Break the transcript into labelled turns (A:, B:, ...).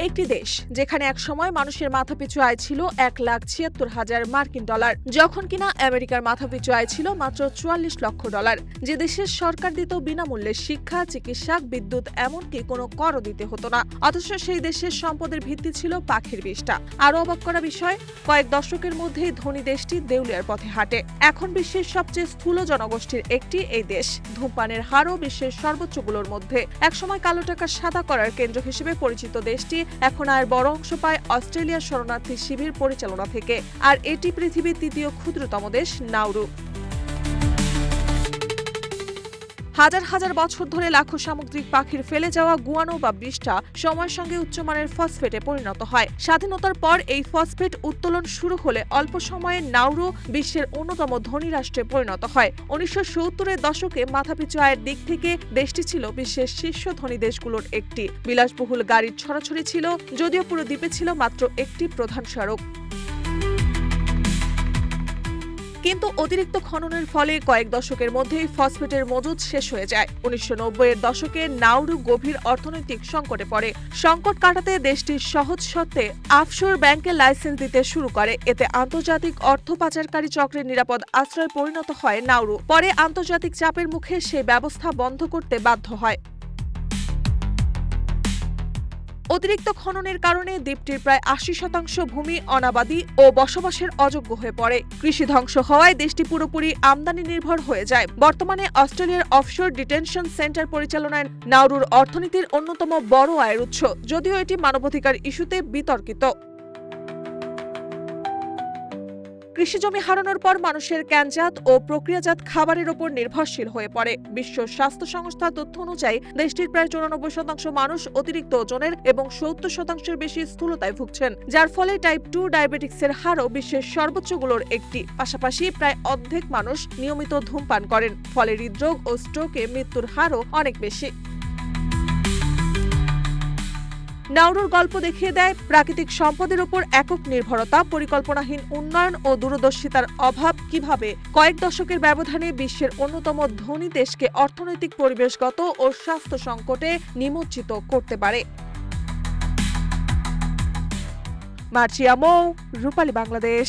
A: একটি দেশ যেখানে একসময় মানুষের মাথাপিছু আয় ছিল $1,76,000 মার্কিন ডলার, যখন কিনা আমেরিকার মাথাপিছু আয় ছিল মাত্র $44 লক্ষ। যে দেশের সরকার দিত বিনামূল্যে শিক্ষা, চিকিৎসা, বিদ্যুৎ, এমনকি কোনো করও দিতে হতো না, অথচ সেই দেশের সম্পদের ভিত্তি ছিল পাখির বিষ্ঠা। আরও অবাক করা বিষয়, কয়েক দশকের মধ্যেই ধনী দেশটি দেউলিয়ার পথে হাঁটে। এখন বিশ্বের সবচেয়ে স্থূল জনগোষ্ঠীর একটি এই দেশ। ধূমপানের হারও বিশ্বের সর্বোচ্চগুলোর মধ্যে। একসময় কালো টাকা সাদা করার কেন্দ্র হিসেবে পরিচিত দেশটি এখন আয়ের বড় অংশ পায় অস্ট্রেলিয়ার শরণার্থী শিবির পরিচালনা থেকে। আর এটি পৃথিবীর তৃতীয় ক্ষুদ্রতম দেশ, নাউরু। হাজার হাজার বছর ধরে লাখো সামুদ্রিক পাখির ফেলে যাওয়া গুয়ানো বা বিষ্ঠা সময়ের সঙ্গে উচ্চমানের ফসফেটে পরিণত হয়। স্বাধীনতার পর এই ফসফেট উত্তোলন শুরু হলে অল্প সময়ে নাউরু বিশ্বের অন্যতম ধনী রাষ্ট্রে পরিণত হয়। 1970-এর দশকে মাথাপিছু আয়ের দিক থেকে দেশটি ছিল বিশ্বের শীর্ষ ধনী দেশগুলোর একটি। বিলাসবহুল গাড়ির ছড়াছড়ি ছিল, যদিও পুরো দ্বীপে ছিল মাত্র একটি প্রধান সড়ক। কিন্তু অতিরিক্ত খননের ফলে কয়েক দশকের মধ্যেই ফসফেটের মজুদ শেষ হয়ে যায়। 1990-এর দশকে নাউরু গভীর অর্থনৈতিক সংকটে পড়ে। সংকট কাটাতে দেশটি সহজ শর্তে অফশোর ব্যাংকে লাইসেন্স দিতে শুরু করে। এতে আন্তর্জাতিক অর্থ পাচারকারী চক্রের নিরাপদ আশ্রয়ে পরিণত হয় নাউরু। পরে আন্তর্জাতিক চাপের মুখে সেই ব্যবস্থা বন্ধ করতে বাধ্য হয়। অতিরিক্ত খননের কারণে দ্বীপটির প্রায় 80% ভূমি অনাবাদি ও বসবাসের অযোগ্য হয়ে পড়ে। কৃষি ধ্বংস হওয়ায় দেশটি পুরোপুরি আমদানি নির্ভর হয়ে যায়। বর্তমানে অস্ট্রেলিয়ার অফশোর ডিটেনশন সেন্টার পরিচালনায় নাউরুর অর্থনীতির অন্যতম বড় আয়ের উৎস, যদিও এটি মানবাধিকার ইস্যুতে বিতর্কিত। কৃষিজমি হারানোর পর মানুষের ক্যানজাত ও প্রক্রিয়াজাত খাবারের ওপর নির্ভরশীল হয়ে পড়ে। বিশ্ব স্বাস্থ্য সংস্থার তথ্য অনুযায়ী দেশটির প্রায় 94% মানুষ অতিরিক্ত ওজনের এবং 70%-এর বেশি স্থূলতায় ভুগছেন, যার ফলে টাইপ 2 ডায়াবেটিক্সের হারও বিশ্বের সর্বোচ্চগুলোর একটি। পাশাপাশি প্রায় অর্ধেক মানুষ নিয়মিত ধূমপান করেন, ফলে হৃদরোগ ও স্ট্রোকে মৃত্যুর হারও অনেক বেশি। নাউরুর গল্প দেখিয়ে দেয় প্রাকৃতিক সম্পদের উপর একক নির্ভরতা, পরিকল্পনাহীন উন্নয়ন ও দূরদর্শিতার অভাব কিভাবে কয়েক দশকের ব্যবধানে বিশ্বের অন্যতম ধনী দেশকে অর্থনৈতিক, পরিবেশগত ও স্বাস্থ্য সংকটে নিমজ্জিত করতে পারে। মার্জিয়া মৌ, রূপালী বাংলাদেশ।